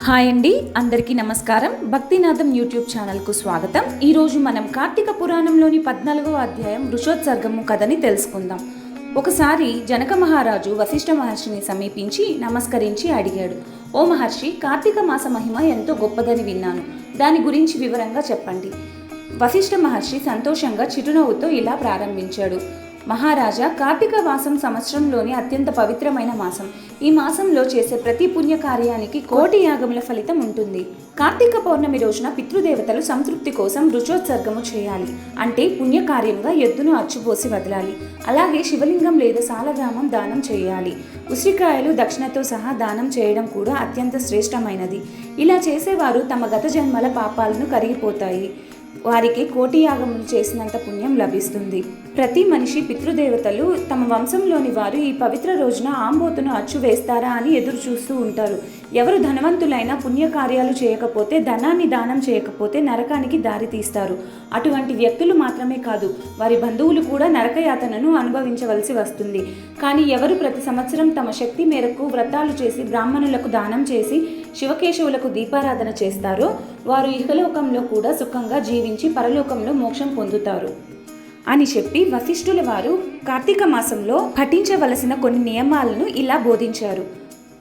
Hi అండి, అందరికీ నమస్కారం. భక్తినాథం యూట్యూబ్ ఛానల్కు స్వాగతం. ఈరోజు మనం కార్తీక పురాణంలోని 14వ అధ్యాయం వృషోత్సర్గము కథని తెలుసుకుందాం. ఒకసారి జనక మహారాజు వశిష్ఠ మహర్షిని సమీపించి నమస్కరించి అడిగాడు, ఓ మహర్షి, కార్తీక మాస మహిమ ఎంతో గొప్పదని విన్నాను. దాని గురించి వివరంగా చెప్పండి. వశిష్ఠ మహర్షి సంతోషంగా చిరునవ్వుతో ఇలా ప్రారంభించాడు. మహారాజా, కార్తీక మాసం సంవత్సరంలోని అత్యంత పవిత్రమైన మాసం. ఈ మాసంలో చేసే ప్రతి పుణ్యకార్యానికి కోటి యాగముల ఫలితం ఉంటుంది. కార్తీక పౌర్ణమి రోజున పితృదేవతలు సంతృప్తి కోసం వృషోత్సర్గము చేయాలి. అంటే పుణ్యకార్యంగా ఎద్దును అచ్చుపోసి వదలాలి. అలాగే శివలింగం లేదా సాలగ్రామం దానం చేయాలి. ఉసిరికాయలు దక్షిణతో సహా దానం చేయడం కూడా అత్యంత శ్రేష్టమైనది. ఇలా చేసేవారు తమ గత జన్మల పాపాలను కరిగిపోతాయి. వారికి కోటి యాగములు చేసినంత పుణ్యం లభిస్తుంది. ప్రతి మనిషి పితృదేవతలు తమ వంశంలోని వారు ఈ పవిత్ర రోజున ఆంబోతును అచ్చు వేస్తారా అని ఎదురు చూస్తూ ఉంటారు. ఎవరు ధనవంతులైనా పుణ్యకార్యాలు చేయకపోతే, ధనాన్ని దానం చేయకపోతే నరకానికి దారి తీస్తారు. అటువంటి వ్యక్తులు మాత్రమే కాదు, వారి బంధువులు కూడా నరకయాతనను అనుభవించవలసి వస్తుంది. కానీ ఎవరు ప్రతి సంవత్సరం తమ శక్తి మేరకు వ్రతాలు చేసి బ్రాహ్మణులకు దానం చేసి శివకేశవులకు దీపారాధన చేస్తారో వారు ఇహలోకంలో కూడా సుఖంగా జీవించి పరలోకంలో మోక్షం పొందుతారు అని చెప్పి వశిష్ఠుల వారు కార్తీక మాసంలో పఠించవలసిన కొన్ని నియమాలను ఇలా బోధించారు.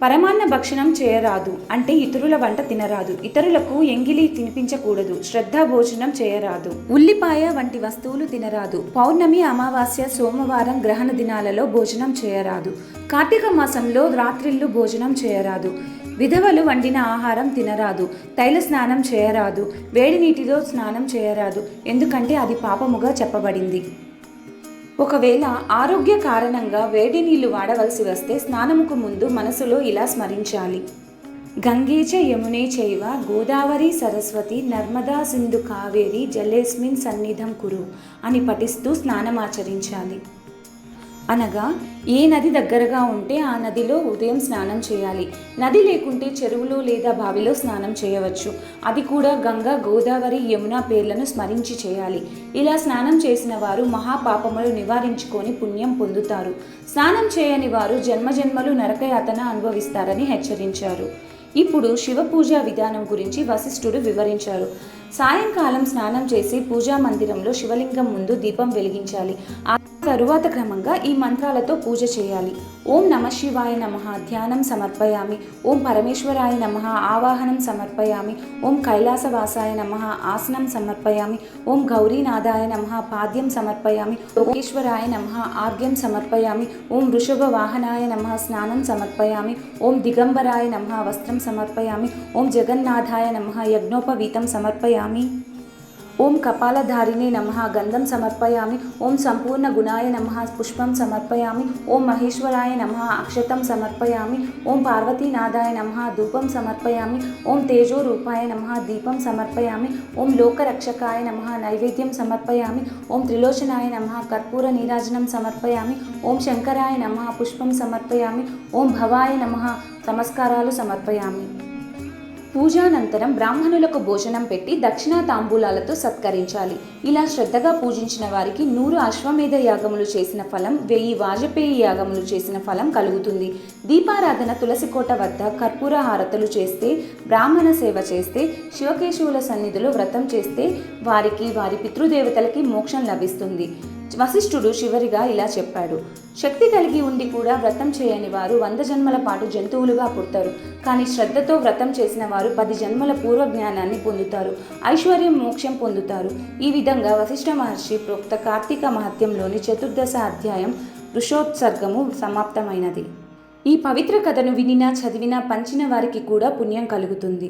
పరమాన్న భక్షణం చేయరాదు, అంటే ఇతరుల వంట తినరాదు. ఇతరులకు ఎంగిలి తినిపించకూడదు. శ్రద్ధా భోజనం చేయరాదు. ఉల్లిపాయ వంటి వస్తువులు తినరాదు. పౌర్ణమి, అమావాస్య, సోమవారం గ్రహణ దినాలలో భోజనం చేయరాదు. కార్తీక మాసంలో రాత్రిళ్ళు భోజనం చేయరాదు. విధవలు వండిన ఆహారం తినరాదు. తైల స్నానం చేయరాదు. వేడి నీటిలో స్నానం చేయరాదు, ఎందుకంటే అది పాపముగా చెప్పబడింది. ఒకవేళ ఆరోగ్య కారణంగా వేడి నీళ్లు వాడవలసి వస్తే స్నానముకు ముందు మనసులో ఇలా స్మరించాలి, గంగే చ యమునే చైవ గోదావరి సరస్వతి నర్మదా సింధు కావేరి జలేస్మిన్ సన్నిధం కురు అని పఠిస్తూ స్నానమాచరించాలి. అనగా ఏ నది దగ్గరగా ఉంటే ఆ నదిలో ఉదయం స్నానం చేయాలి. నది లేకుంటే చెరువులో లేదా బావిలో స్నానం చేయవచ్చు. అది కూడా గంగా, గోదావరి, యమున పేర్లను స్మరించి చేయాలి. ఇలా స్నానం చేసిన వారు మహాపాపములు నివారించుకొని పుణ్యం పొందుతారు. స్నానం చేయని వారు జన్మజన్మలు నరకయాతన అనుభవిస్తారని హెచ్చరించారు. ఇప్పుడు శివ పూజా విధానం గురించి వశిష్ఠుడు వివరించారు. సాయంకాలం స్నానం చేసి పూజా మందిరంలో శివలింగం ముందు దీపం వెలిగించాలి. ఆ తరువాత క్రమంగా ఈ మంత్రాలతో పూజ చేయాలి. ఓం నమః శివాయ నమః ధ్యానం సమర్పయామి. ఓం పరమేశ్వరాయ నమః ఆవాహనం సమర్పయామి. ఓం కైలాసవాసాయ నమః ఆసనం సమర్పయామి. ఓం గౌరీనాథాయ నమః పాద్యం సమర్పయామి. యోగేశ్వరాయ నమః ఆర్ఘ్యం సమర్పయామి. ఓం వృషభ వాహనాయ నమః స్నానం సమర్పయామి. ఓం దిగంబరాయ నమః వస్త్రం సమర్పయామి. ఓం జగన్నాథాయ నమః యజ్ఞోపవీతం సమర్పయామి. ఓం కపాలధారిణే నమః గంధం సమర్పయామి. ఓం సంపూర్ణ గుణాయ నమః పుష్పం సమర్పయామి. ఓం మహేశ్వరాయ నమః అక్షతం సమర్పయామి. ఓం పార్వతీనాథాయ నమః ధూపం సమర్పయామి. ఓం తేజో రూపాయ నమః దీపం సమర్పయామి. ఓం లోకరక్షకాయ నమః నైవేద్యం సమర్పయామి. ఓం త్రిలోచనాయ నమః కర్పూర నీరాజనం సమర్పయామి. ఓం శంకరాయ నమః పుష్పం సమర్పయామి. ఓం భవాయ నమః నమస్కారాలు సమర్పయామి. పూజానంతరం బ్రాహ్మణులకు భోజనం పెట్టి దక్షిణ తాంబూలాలతో సత్కరించాలి. ఇలా శ్రద్ధగా పూజించిన వారికి 100 అశ్వమేధ యాగములు చేసిన ఫలం, 1000 వాజపేయి యాగములు చేసిన ఫలం కలుగుతుంది. దీపారాధన, తులసి కోట వద్ద కర్పూర హారతులు చేస్తే, బ్రాహ్మణ సేవ చేస్తే, శివకేశవుల సన్నిధిలో వ్రతం చేస్తే వారికి, వారి పితృదేవతలకి మోక్షం లభిస్తుంది. వశిష్ఠుడు చివరిగా ఇలా చెప్పాడు, శక్తి కలిగి ఉండి కూడా వ్రతం చేయని వారు 100 జన్మల పాటు జంతువులుగా పుడతారు. కానీ శ్రద్ధతో వ్రతం చేసిన వారు 10 జన్మల పూర్వ జ్ఞానాన్ని పొందుతారు, ఐశ్వర్యం, మోక్షం పొందుతారు. ఈ విధంగా వశిష్ఠ మహర్షి ప్రోక్త కార్తీక మహత్యంలోని 14వ అధ్యాయం వృషోత్సర్గము సమాప్తమైనది. ఈ పవిత్ర కథను వినినా, చదివినా, పంచిన వారికి కూడా పుణ్యం కలుగుతుంది.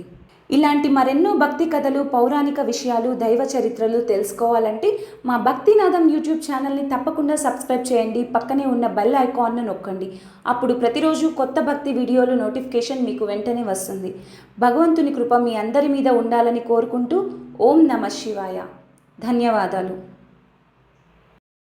ఇలాంటి మరెన్నో భక్తి కథలు, పౌరాణిక విషయాలు, దైవ చరిత్రలు తెలుసుకోవాలంటే మా భక్తినాథం యూట్యూబ్ ఛానల్ని తప్పకుండా సబ్స్క్రైబ్ చేయండి. పక్కనే ఉన్న బెల్ ఐకాన్ను నొక్కండి. అప్పుడు ప్రతిరోజు కొత్త భక్తి వీడియోలు నోటిఫికేషన్ మీకు వెంటనే వస్తుంది. భగవంతుని కృప మీ అందరి మీద ఉండాలని కోరుకుంటూ ఓం నమః శివాయ. ధన్యవాదాలు.